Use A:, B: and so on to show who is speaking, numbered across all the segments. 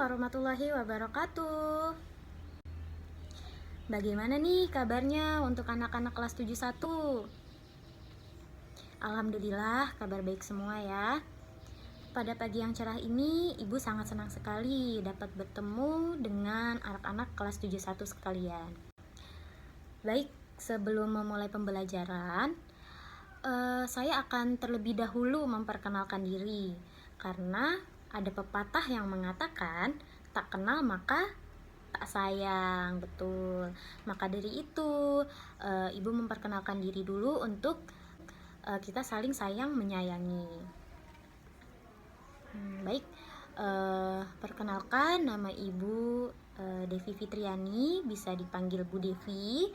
A: warahmatullahi wabarakatuh. Bagaimana nih kabarnya untuk anak-anak kelas 71? Alhamdulillah kabar baik semua ya. Pada pagi yang cerah ini, Ibu sangat senang sekali dapat bertemu dengan anak-anak kelas 71 sekalian. Baik, sebelum memulai pembelajaran, saya akan terlebih dahulu memperkenalkan diri, karena ada pepatah yang mengatakan tak kenal maka tak sayang. Betul. Maka dari itu, Ibu memperkenalkan diri dulu untuk kita saling sayang menyayangi. Baik, perkenalkan, nama Ibu Devi Fitriani, bisa dipanggil Bu Devi.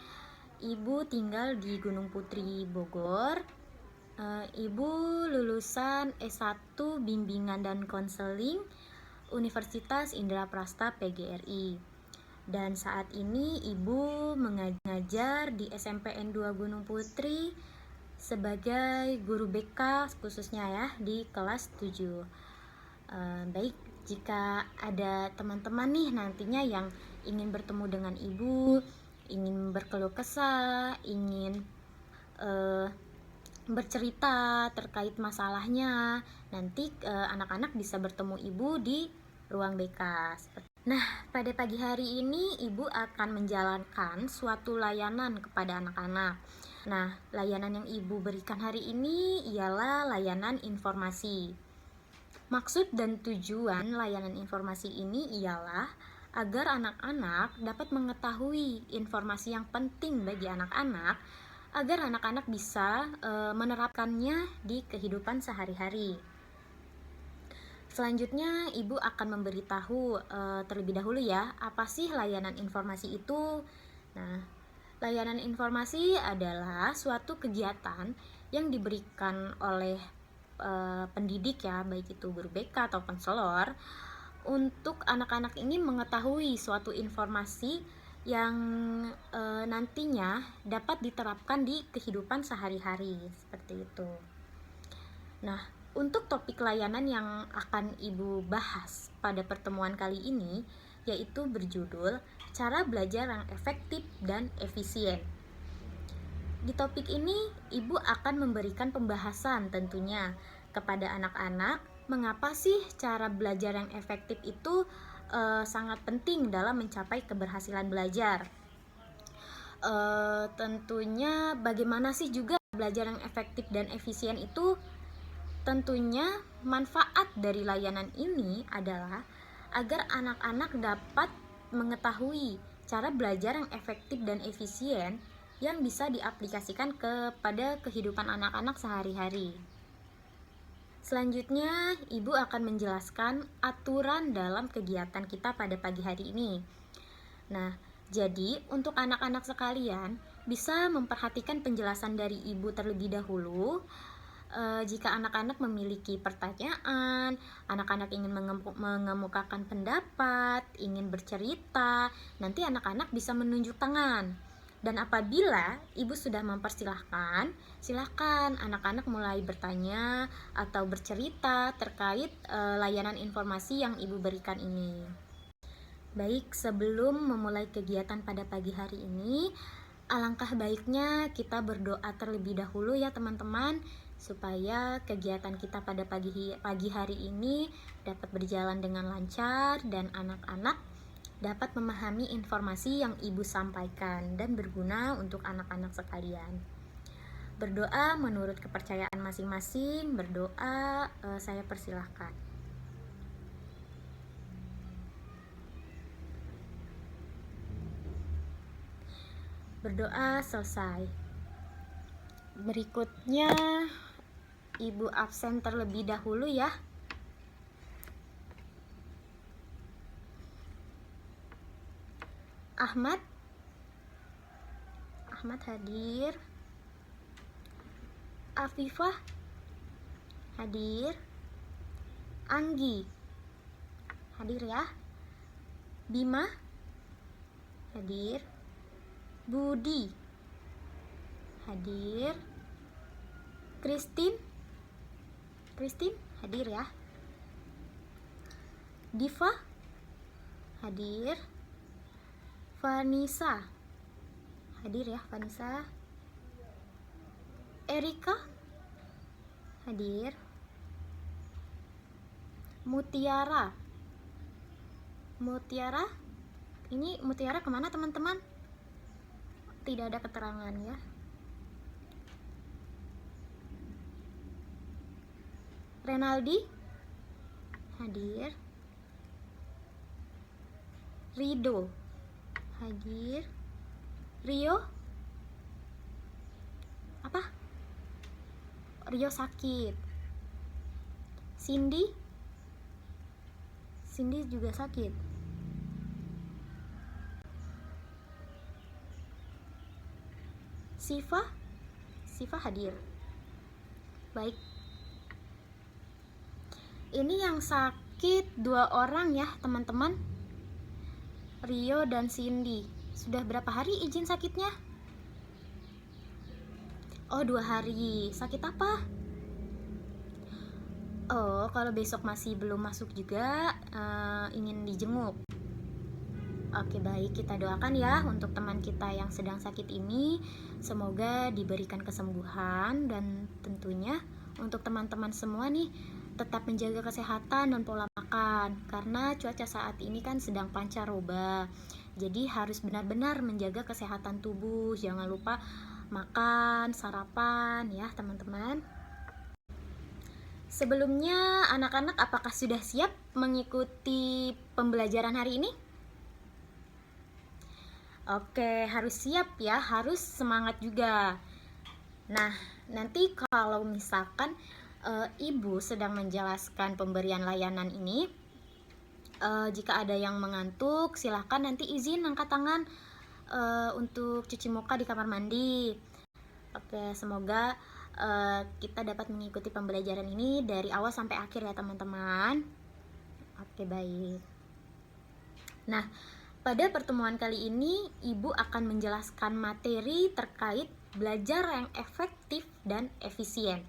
A: Ibu tinggal di Gunung Putri, Bogor. Ibu lulusan S1 Bimbingan dan Konseling Universitas Indraprasta PGRI. Dan saat ini Ibu mengajar di SMPN 2 Gunung Putri sebagai guru BK khususnya ya di kelas 7. Baik, jika ada teman-teman nih nantinya yang ingin bertemu dengan Ibu, ingin berkeluh kesah, ingin bercerita terkait masalahnya, nanti anak-anak bisa bertemu Ibu di ruang BK. Nah, pada pagi hari ini Ibu akan menjalankan suatu layanan kepada anak-anak. Nah, layanan yang Ibu berikan hari ini ialah layanan informasi. Maksud dan tujuan layanan informasi ini ialah agar anak-anak dapat mengetahui informasi yang penting bagi anak-anak, agar anak-anak bisa menerapkannya di kehidupan sehari-hari. Selanjutnya, Ibu akan memberitahu terlebih dahulu ya, apa sih layanan informasi itu? Nah, layanan informasi adalah suatu kegiatan yang diberikan oleh pendidik ya, baik itu guru BK atau konselor, untuk anak-anak ini mengetahui suatu informasi yang nantinya dapat diterapkan di kehidupan sehari-hari, seperti itu. Nah, untuk topik layanan yang akan Ibu bahas pada pertemuan kali ini yaitu berjudul Cara Belajar yang Efektif dan Efisien. Di topik ini, Ibu akan memberikan pembahasan tentunya kepada anak-anak mengapa sih cara belajar yang efektif itu sangat penting dalam mencapai keberhasilan belajar. Tentunya bagaimana sih juga belajar yang efektif dan efisien itu? Tentunya manfaat dari layanan ini adalah agar anak-anak dapat mengetahui cara belajar yang efektif dan efisien yang bisa diaplikasikan kepada kehidupan anak-anak sehari-hari. Selanjutnya, Ibu akan menjelaskan aturan dalam kegiatan kita pada pagi hari ini. Nah, jadi untuk anak-anak sekalian bisa memperhatikan penjelasan dari Ibu terlebih dahulu. Jika anak-anak memiliki pertanyaan, anak-anak ingin mengemukakan pendapat, ingin bercerita, nanti anak-anak bisa menunjuk tangan. Dan apabila Ibu sudah mempersilahkan, silakan anak-anak mulai bertanya atau bercerita terkait layanan informasi yang Ibu berikan ini. Baik, sebelum memulai kegiatan pada pagi hari ini, alangkah baiknya kita berdoa terlebih dahulu ya teman-teman, supaya kegiatan kita pada pagi hari ini dapat berjalan dengan lancar dan anak-anak dapat memahami informasi yang Ibu sampaikan dan berguna untuk anak-anak sekalian. Berdoa menurut kepercayaan masing-masing. Berdoa, saya persilahkan. Berdoa selesai. Berikutnya, Ibu absen terlebih dahulu ya. Ahmad hadir. Afifah hadir. Anggi hadir ya. Bima hadir. Budi hadir. Christine hadir ya. Diva Hadir. Vanessa. Hadir ya Vanessa. Erika. Hadir. Mutiara. Mutiara. Ini Mutiara kemana teman-teman? Tidak ada keterangan ya. Renaldi. Hadir. Rido. Hadir. Rio. Apa? Rio sakit. Cindy. Cindy juga sakit. Siva. Siva hadir. Baik. Ini yang sakit 2 orang ya teman-teman. Rio dan Cindy. Sudah berapa hari izin sakitnya? Oh, 2 hari. Sakit apa? Oh, kalau besok masih belum masuk juga, ingin dijenguk. Oke, baik, kita doakan ya untuk teman kita yang sedang sakit ini. Semoga diberikan kesembuhan, dan tentunya untuk teman-teman semua nih, tetap menjaga kesehatan dan pola makan, karena cuaca saat ini kan sedang pancaroba. Jadi harus benar-benar menjaga kesehatan tubuh. Jangan lupa makan, sarapan ya teman-teman. Sebelumnya, anak-anak apakah sudah siap mengikuti pembelajaran hari ini? Oke, harus siap ya, harus semangat juga. Nah, nanti kalau misalkan ibu sedang menjelaskan pemberian layanan ini, jika ada yang mengantuk, silahkan nanti izin angkat tangan untuk cuci muka di kamar mandi. Oke, semoga kita dapat mengikuti pembelajaran ini dari awal sampai akhir ya teman-teman. Oke, baik. Nah, pada pertemuan kali ini, Ibu akan menjelaskan materi terkait belajar yang efektif dan efisien.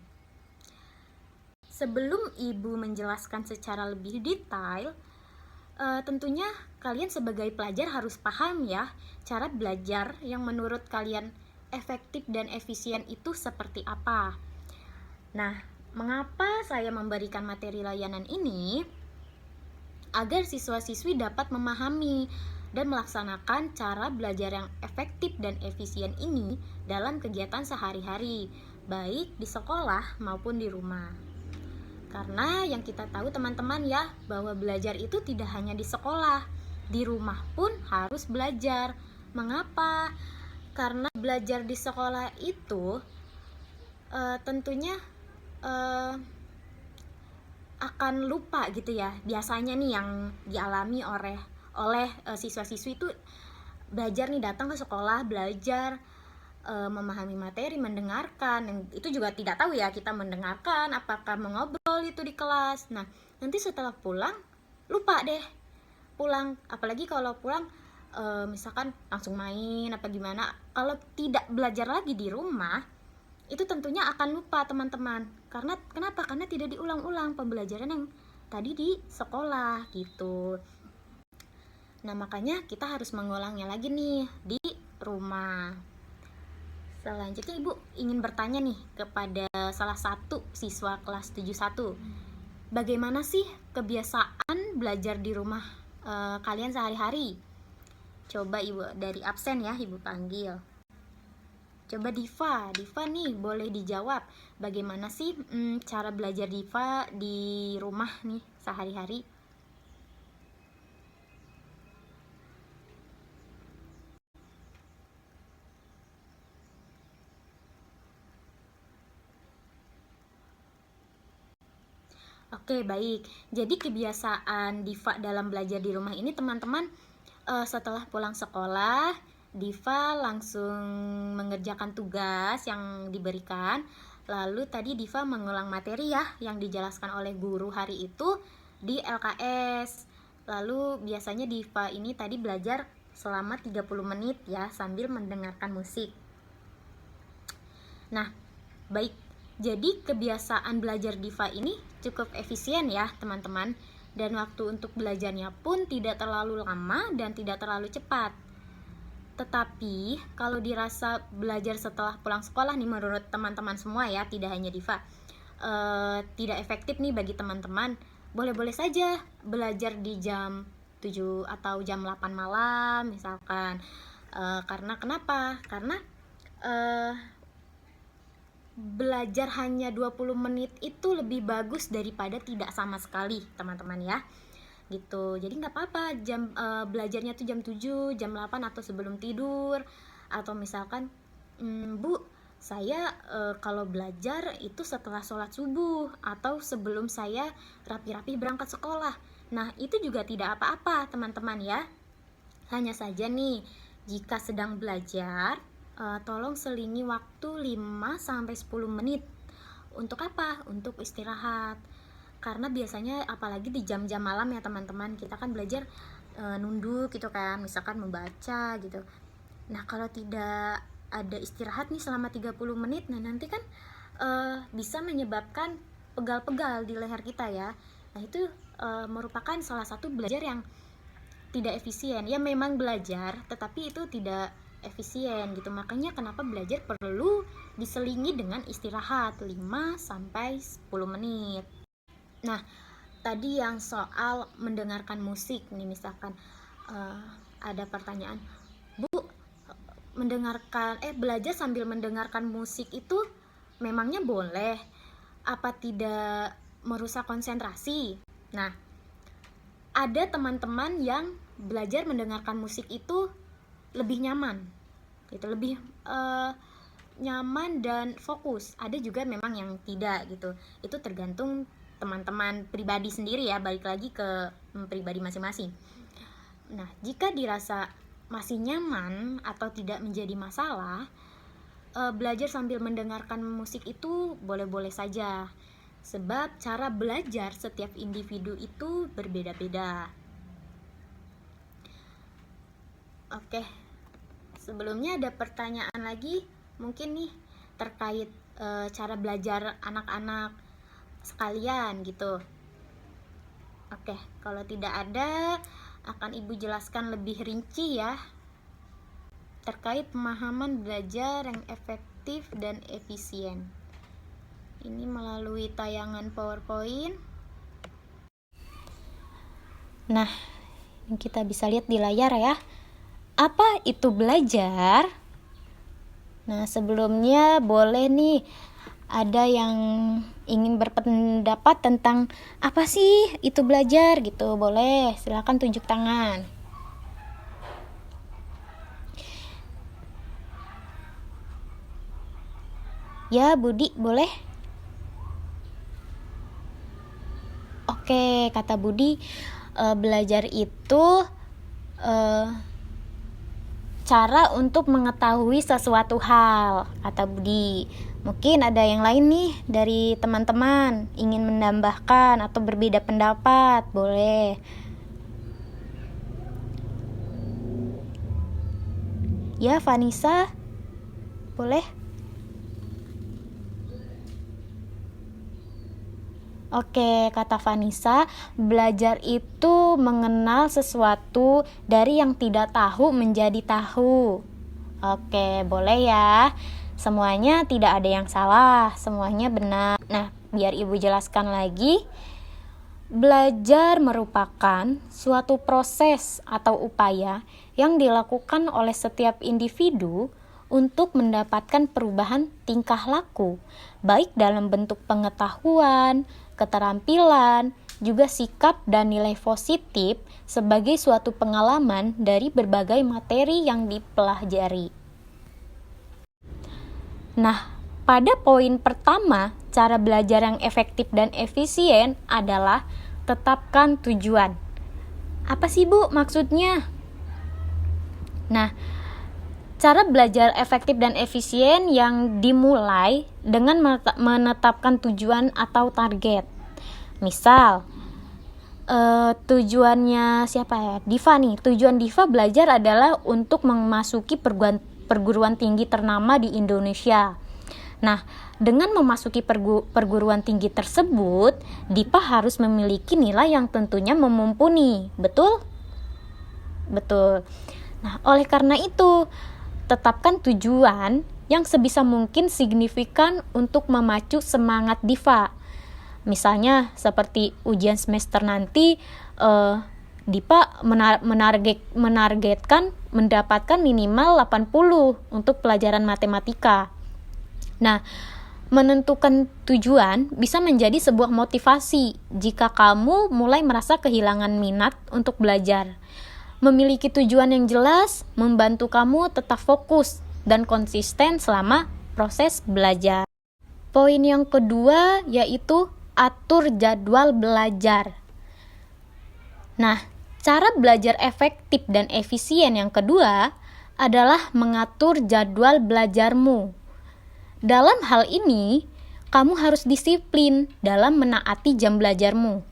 A: Sebelum Ibu menjelaskan secara lebih detail, tentunya kalian sebagai pelajar harus paham ya, cara belajar yang menurut kalian efektif dan efisien itu seperti apa. Nah, mengapa saya memberikan materi layanan ini? Agar siswa-siswi dapat memahami dan melaksanakan cara belajar yang efektif dan efisien ini dalam kegiatan sehari-hari, baik di sekolah maupun di rumah. Karena yang kita tahu teman-teman ya, bahwa belajar itu tidak hanya di sekolah, di rumah pun harus belajar. Mengapa? Karena belajar di sekolah itu tentunya akan lupa gitu ya. Biasanya nih yang dialami oleh siswa-siswi itu belajar nih, datang ke sekolah, belajar, memahami materi, mendengarkan. Itu juga tidak tahu ya, kita mendengarkan apakah mengobrol itu di kelas. Nah, nanti setelah pulang lupa deh pulang. Apalagi kalau pulang misalkan langsung main apa gimana. Kalau tidak belajar lagi di rumah, itu tentunya akan lupa teman-teman. Karena kenapa? Karena tidak diulang-ulang pembelajaran yang tadi di sekolah gitu. Nah, makanya kita harus mengulangnya lagi nih di rumah. Selanjutnya Ibu ingin bertanya nih kepada salah satu siswa kelas 71. Bagaimana sih kebiasaan belajar di rumah kalian sehari-hari? Coba Ibu dari absen ya, Ibu panggil. Coba Diva nih boleh dijawab. Bagaimana sih cara belajar Diva di rumah nih sehari-hari? Oke, baik. Jadi kebiasaan Diva dalam belajar di rumah ini teman-teman, setelah pulang sekolah, Diva langsung mengerjakan tugas yang diberikan. Lalu tadi Diva mengulang materi ya yang dijelaskan oleh guru hari itu di LKS. Lalu biasanya Diva ini tadi belajar selama 30 menit ya sambil mendengarkan musik. Nah, baik. Jadi kebiasaan belajar Diva ini cukup efisien ya teman-teman. dan waktu untuk belajarnya pun tidak terlalu lama dan tidak terlalu cepat. Tetapi kalau dirasa belajar setelah pulang sekolah nih, menurut teman-teman semua ya, tidak hanya Diva, tidak efektif nih bagi teman-teman, boleh-boleh saja belajar di jam 7 atau jam 8 malam misalkan. Karena kenapa? Karena belajar hanya 20 menit itu lebih bagus daripada tidak sama sekali, teman-teman ya. Gitu. Jadi nggak apa-apa belajarnya tuh jam 7, jam 8 atau sebelum tidur. Atau misalkan, Bu, saya kalau belajar itu setelah sholat subuh atau sebelum saya rapi-rapi berangkat sekolah. Nah, itu juga tidak apa-apa, teman-teman ya. Hanya saja nih, jika sedang belajar, tolong selingi waktu 5-10 menit. Untuk apa? Untuk istirahat. Karena biasanya apalagi di jam-jam malam ya teman-teman, kita kan belajar nunduk gitu kan, misalkan membaca gitu. Nah, kalau tidak ada istirahat nih selama 30 menit, nah nanti kan bisa menyebabkan pegal-pegal di leher kita ya. Nah, itu merupakan salah satu belajar yang tidak efisien. Ya memang belajar, tetapi itu tidak efisien gitu. Makanya kenapa belajar perlu diselingi dengan istirahat 5-10 menit. Nah, tadi yang soal mendengarkan musik nih, misalkan ada pertanyaan, Bu, belajar sambil mendengarkan musik itu memangnya boleh? Apa tidak merusak konsentrasi? Nah, ada teman-teman yang belajar mendengarkan musik itu lebih nyaman, gitu, lebih nyaman dan fokus. Ada juga memang yang tidak gitu. Itu tergantung teman-teman pribadi sendiri ya, balik lagi ke pribadi masing-masing. Nah, jika dirasa masih nyaman atau tidak menjadi masalah, belajar sambil mendengarkan musik itu boleh-boleh saja. Sebab cara belajar setiap individu itu berbeda-beda. Oke, sebelumnya ada pertanyaan lagi mungkin nih terkait cara belajar anak-anak sekalian gitu. Oke, kalau tidak ada, akan Ibu jelaskan lebih rinci ya terkait pemahaman belajar yang efektif dan efisien. Ini melalui tayangan PowerPoint. Nah, kita bisa lihat di layar ya. Apa itu belajar? Nah, sebelumnya boleh nih ada yang ingin berpendapat tentang apa sih itu belajar gitu. Boleh, silakan tunjuk tangan. Ya, Budi, boleh? Oke, kata Budi, belajar itu cara untuk mengetahui sesuatu hal, kata Budi. Mungkin ada yang lain nih dari teman-teman ingin menambahkan atau berbeda pendapat, boleh. Ya, Vanessa, boleh? Oke, kata Vanessa, belajar itu mengenal sesuatu dari yang tidak tahu menjadi tahu. Oke, boleh ya. Semuanya tidak ada yang salah, semuanya benar. Nah, biar Ibu jelaskan lagi. Belajar merupakan suatu proses atau upaya yang dilakukan oleh setiap individu untuk mendapatkan perubahan tingkah laku, baik dalam bentuk pengetahuan, keterampilan, juga sikap dan nilai positif sebagai suatu pengalaman dari berbagai materi yang dipelajari. Nah, pada poin pertama, cara belajar yang efektif dan efisien adalah tetapkan tujuan. Apa sih, Bu, maksudnya? Nah, cara belajar efektif dan efisien yang dimulai dengan menetapkan tujuan atau target. Misal, tujuannya siapa ya? Diva nih. Tujuan Diva belajar adalah untuk memasuki perguruan tinggi ternama di Indonesia. Nah, dengan memasuki perguruan tinggi tersebut, Dipa harus memiliki nilai yang tentunya memumpuni. Betul? Betul. Nah, oleh karena itu, tetapkan tujuan yang sebisa mungkin signifikan untuk memacu semangat Diva. Misalnya seperti ujian semester nanti, Dipa menargetkan mendapatkan minimal 80 untuk pelajaran matematika. Nah, menentukan tujuan bisa menjadi sebuah motivasi jika kamu mulai merasa kehilangan minat untuk belajar. Memiliki tujuan yang jelas membantu kamu tetap fokus dan konsisten selama proses belajar. Poin yang kedua yaitu atur jadwal belajar. Nah, cara belajar efektif dan efisien yang kedua adalah mengatur jadwal belajarmu. Dalam hal ini, kamu harus disiplin dalam menaati jam belajarmu.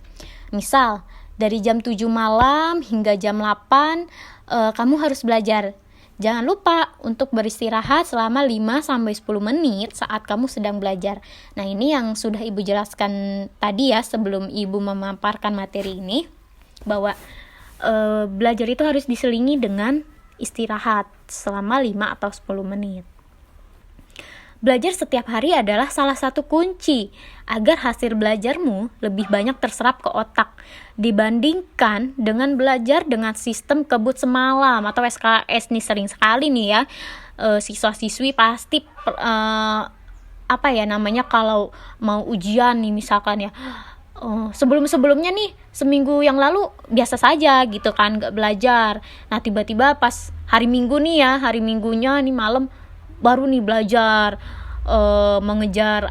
A: Misal, dari jam 7 malam hingga jam 8, kamu harus belajar. Jangan lupa untuk beristirahat selama 5-10 menit saat kamu sedang belajar. Nah, ini yang sudah Ibu jelaskan tadi ya sebelum Ibu memaparkan materi ini, bahwa belajar itu harus diselingi dengan istirahat selama 5 atau 10 menit. Belajar setiap hari adalah salah satu kunci agar hasil belajarmu lebih banyak terserap ke otak dibandingkan dengan belajar dengan sistem kebut semalam atau SKS. Nih sering sekali nih ya, siswa-siswi pasti kalau mau ujian nih misalkan ya, sebelum-sebelumnya nih seminggu yang lalu biasa saja gitu kan, gak belajar. Nah tiba-tiba pas hari minggunya nih malam baru nih belajar, mengejar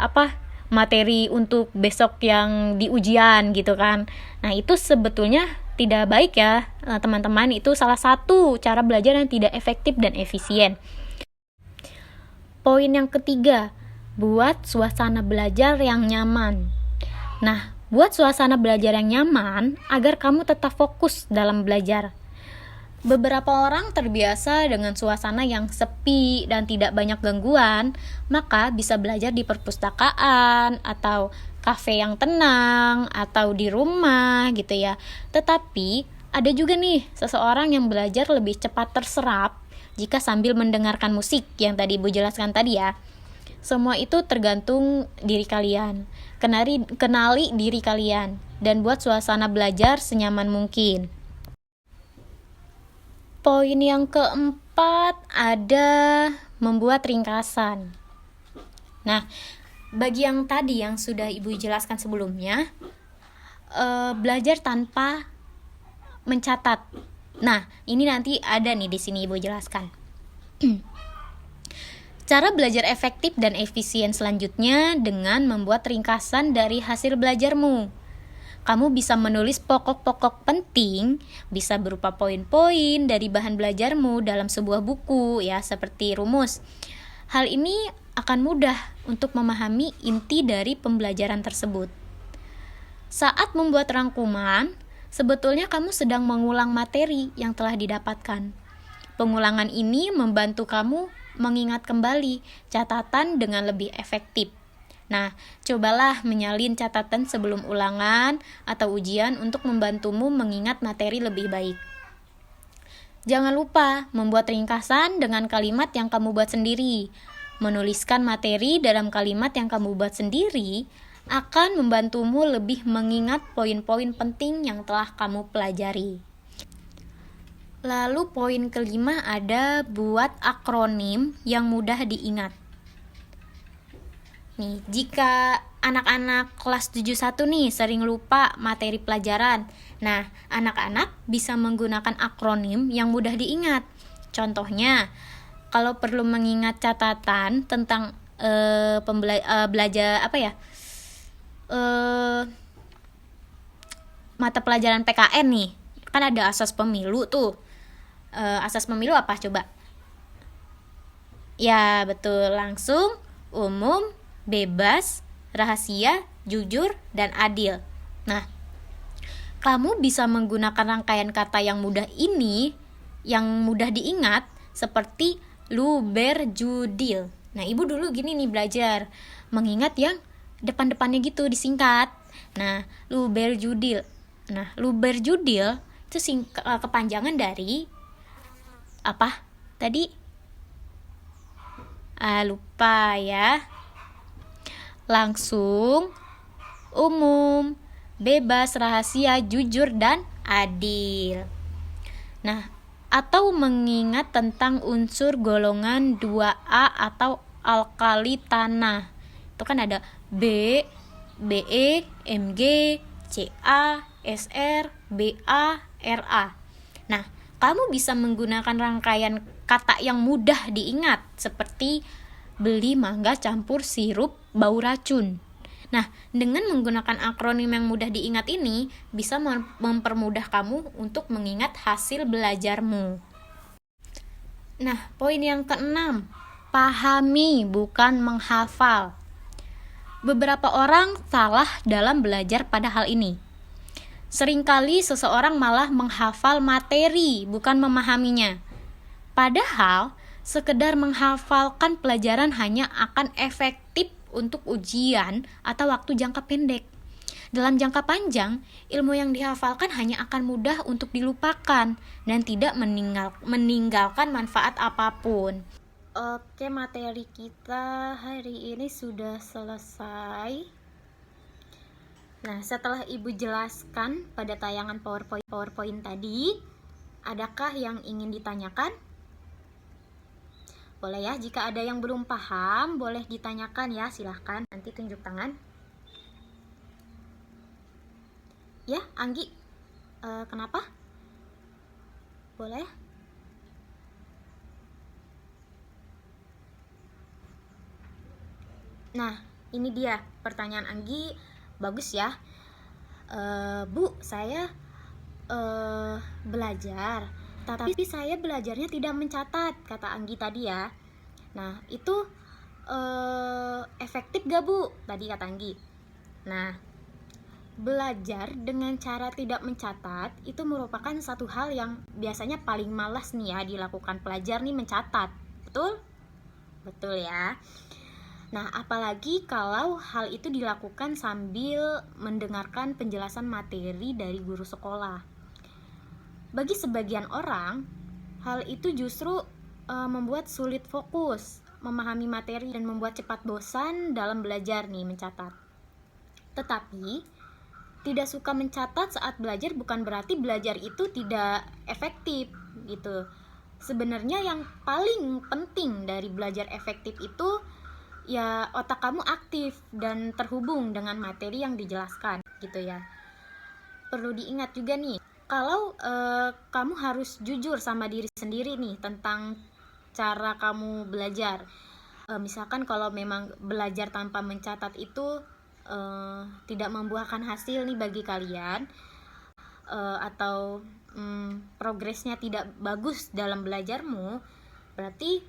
A: materi untuk besok yang di ujian gitu kan. Nah itu sebetulnya tidak baik ya teman-teman. Itu salah satu cara belajar yang tidak efektif dan efisien. Poin yang ketiga, buat suasana belajar yang nyaman. Nah, buat suasana belajar yang nyaman agar kamu tetap fokus dalam belajar. Beberapa orang terbiasa dengan suasana yang sepi dan tidak banyak gangguan, maka bisa belajar di perpustakaan atau kafe yang tenang atau di rumah gitu ya. Tetapi ada juga nih seseorang yang belajar lebih cepat terserap jika sambil mendengarkan musik yang tadi Ibu jelaskan tadi ya. Semua itu tergantung diri kalian. Kenali diri kalian dan buat suasana belajar senyaman mungkin. Poin yang keempat ada membuat ringkasan. Nah, bagi yang tadi yang sudah Ibu jelaskan sebelumnya, belajar tanpa mencatat. Nah, ini nanti ada nih di sini Ibu jelaskan. Cara belajar efektif dan efisien selanjutnya dengan membuat ringkasan dari hasil belajarmu. Kamu bisa menulis pokok-pokok penting, bisa berupa poin-poin dari bahan belajarmu dalam sebuah buku ya, seperti rumus. Hal ini akan mudah untuk memahami inti dari pembelajaran tersebut. Saat membuat rangkuman, sebetulnya kamu sedang mengulang materi yang telah didapatkan. Pengulangan ini membantu kamu mengingat kembali catatan dengan lebih efektif. Nah, cobalah menyalin catatan sebelum ulangan atau ujian untuk membantumu mengingat materi lebih baik. Jangan lupa membuat ringkasan dengan kalimat yang kamu buat sendiri. Menuliskan materi dalam kalimat yang kamu buat sendiri akan membantumu lebih mengingat poin-poin penting yang telah kamu pelajari. Lalu poin kelima ada buat akronim yang mudah diingat. Nih, jika anak-anak kelas 71 nih sering lupa materi pelajaran. Nah, anak-anak bisa menggunakan akronim yang mudah diingat. Contohnya, kalau perlu mengingat catatan tentang mata pelajaran PKN nih. Kan ada asas pemilu tuh. Asas pemilu apa coba? Ya, betul, langsung, umum, bebas, rahasia, jujur, dan adil. Nah, kamu bisa menggunakan rangkaian kata yang mudah ini, yang mudah diingat, seperti luber judil. Nah, Ibu dulu gini nih belajar, mengingat yang depan-depannya gitu disingkat. Nah, Luberjudil. Nah, Luberjudil itu kepanjangan dari apa? Tadi lupa ya. Langsung, umum, bebas, rahasia, jujur, dan adil. Nah, atau mengingat tentang unsur golongan 2A atau alkali tanah. Itu kan ada B, Be, Mg, Ca, Sr, Ba, Ra. Nah, kamu bisa menggunakan rangkaian kata yang mudah diingat seperti beli mangga campur sirup bau racun. Nah, dengan menggunakan akronim yang mudah diingat ini bisa mempermudah kamu untuk mengingat hasil belajarmu. Nah, poin yang keenam, pahami bukan menghafal. Beberapa orang salah dalam belajar pada hal ini. Seringkali seseorang malah menghafal materi, bukan memahaminya. Padahal, sekedar menghafalkan pelajaran hanya akan efektif untuk ujian atau waktu jangka pendek. Dalam jangka panjang, ilmu yang dihafalkan hanya akan mudah untuk dilupakan dan tidak meninggalkan manfaat apapun. Oke, materi kita hari ini sudah selesai. Nah, setelah Ibu jelaskan pada tayangan PowerPoint tadi, adakah yang ingin ditanyakan? Boleh ya, jika ada yang belum paham, boleh ditanyakan ya, silahkan. Nanti tunjuk tangan. Ya, Anggi, kenapa? Boleh? Nah, ini dia pertanyaan Anggi, bagus ya. Bu, saya belajar, tapi saya belajarnya tidak mencatat, kata Anggi tadi ya. Nah, itu efektif gak Bu? Tadi kata Anggi. Nah, belajar dengan cara tidak mencatat itu merupakan satu hal yang biasanya paling malas nih ya dilakukan pelajar nih, mencatat. Betul? Betul ya. Nah, apalagi kalau hal itu dilakukan sambil mendengarkan penjelasan materi dari guru sekolah. Bagi sebagian orang, hal itu justru membuat sulit fokus, memahami materi, dan membuat cepat bosan dalam belajar nih, mencatat. Tetapi, tidak suka mencatat saat belajar bukan berarti belajar itu tidak efektif gitu. Sebenarnya yang paling penting dari belajar efektif itu ya otak kamu aktif dan terhubung dengan materi yang dijelaskan gitu ya. Perlu diingat juga nih, kalau kamu harus jujur sama diri sendiri nih tentang cara kamu belajar. Misalkan kalau memang belajar tanpa mencatat itu tidak membuahkan hasil nih bagi kalian, atau progresnya tidak bagus dalam belajarmu, berarti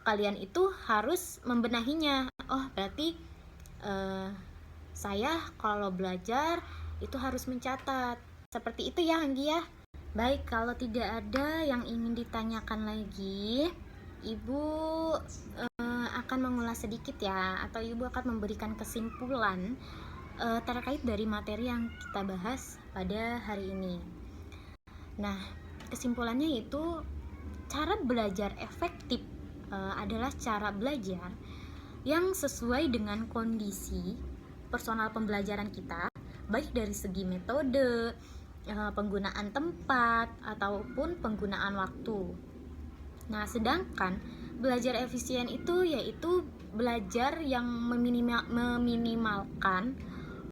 A: kalian itu harus membenahinya. Oh, berarti saya kalau belajar itu harus mencatat. Seperti itu ya, Anggi ya. Baik, kalau tidak ada yang ingin ditanyakan lagi, Ibu akan mengulas sedikit ya, atau Ibu akan memberikan kesimpulan terkait dari materi yang kita bahas pada hari ini. Nah, kesimpulannya itu cara belajar efektif adalah cara belajar yang sesuai dengan kondisi personal pembelajaran kita, baik dari segi metode, penggunaan tempat, ataupun penggunaan waktu. Nah, sedangkan belajar efisien itu yaitu belajar yang meminimalkan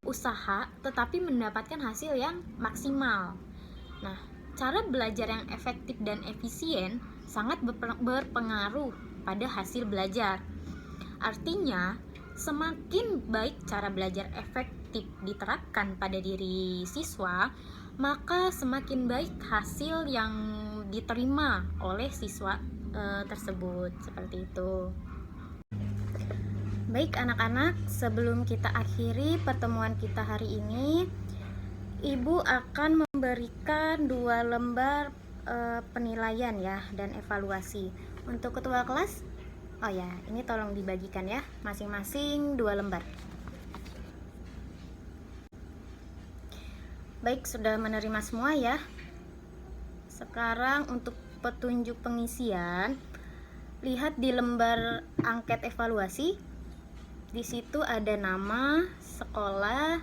A: usaha tetapi mendapatkan hasil yang maksimal. Nah, cara belajar yang efektif dan efisien sangat berpengaruh pada hasil belajar. Artinya, semakin baik cara belajar efektif diterapkan pada diri siswa, maka semakin baik hasil yang diterima oleh siswa tersebut. Seperti itu. Baik anak-anak, sebelum kita akhiri pertemuan kita hari ini, Ibu akan memberikan 2 lembar penilaian ya dan evaluasi. Untuk ketua kelas, Oh ya, ini tolong dibagikan ya, masing-masing 2 lembar. Baik, sudah menerima semua ya. Sekarang untuk petunjuk pengisian, lihat di lembar angket evaluasi. Di situ ada nama, sekolah,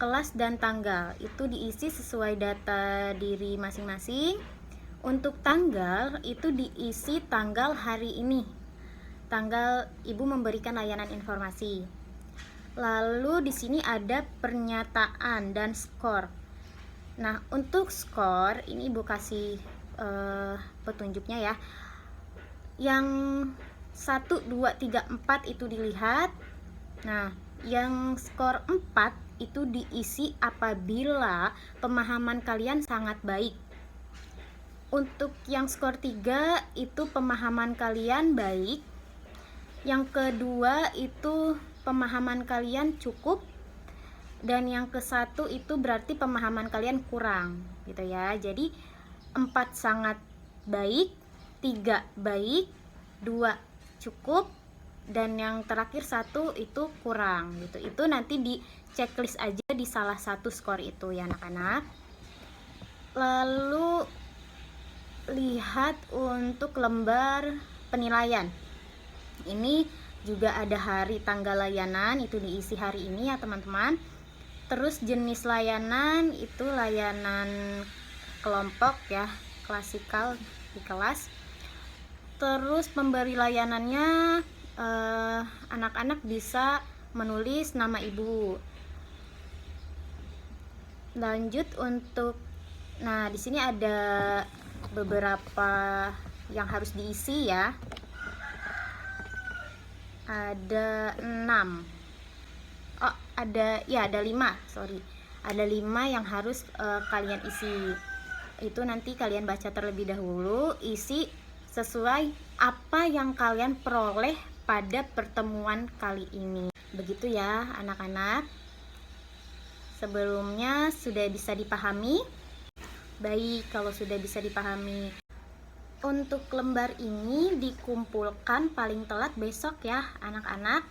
A: kelas, dan tanggal. Itu diisi sesuai data diri masing-masing. Untuk tanggal itu diisi tanggal hari ini, tanggal ibu memberikan layanan informasi. Lalu di sini ada pernyataan dan skor. Nah, untuk skor ini ibu kasih petunjuknya ya. Yang 1, 2, 3, 4 itu dilihat. Nah, yang skor 4 itu diisi apabila pemahaman kalian sangat baik. Untuk yang skor 3 itu pemahaman kalian baik. Yang kedua itu pemahaman kalian cukup. Dan yang ke-1 itu berarti pemahaman kalian kurang gitu ya. Jadi 4 sangat baik, 3 baik, 2 cukup, dan yang terakhir 1 itu kurang gitu. Itu nanti di checklist aja di salah satu skor itu ya anak-anak. Lalu lihat untuk lembar penilaian. Ini juga ada hari tanggal layanan, itu diisi hari ini ya teman-teman. Terus jenis layanan itu layanan kelompok ya, klasikal di kelas. Terus pemberi layanannya anak-anak bisa menulis nama ibu. Lanjut untuk, nah di sini ada beberapa yang harus diisi ya. Ada 6. Oh, ada 5, sorry. Ada 5 yang harus kalian isi. Itu nanti kalian baca terlebih dahulu, isi sesuai apa yang kalian peroleh pada pertemuan kali ini. Begitu ya anak-anak. Sebelumnya sudah bisa dipahami? Baik, kalau sudah bisa dipahami. Untuk lembar ini dikumpulkan paling telat besok ya anak-anak.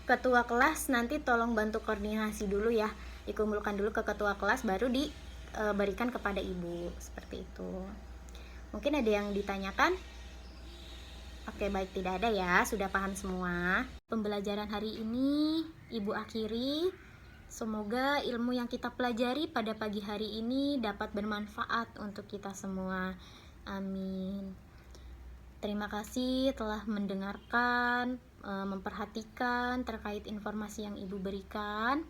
A: Ketua kelas nanti tolong bantu koordinasi dulu ya, dikumpulkan dulu ke ketua kelas baru diberikan kepada ibu, seperti itu. Mungkin ada yang ditanyakan? Oke, baik, tidak ada ya, sudah paham semua. Pembelajaran hari ini ibu akhiri. Semoga ilmu yang kita pelajari pada pagi hari ini dapat bermanfaat untuk kita semua. Amin. Terima kasih telah mendengarkan, memperhatikan terkait informasi yang ibu berikan.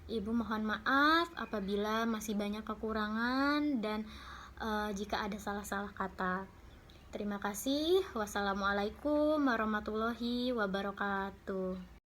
A: Ibu mohon maaf apabila masih banyak kekurangan dan jika ada salah-salah kata. Terima kasih. Wassalamualaikum warahmatullahi wabarakatuh.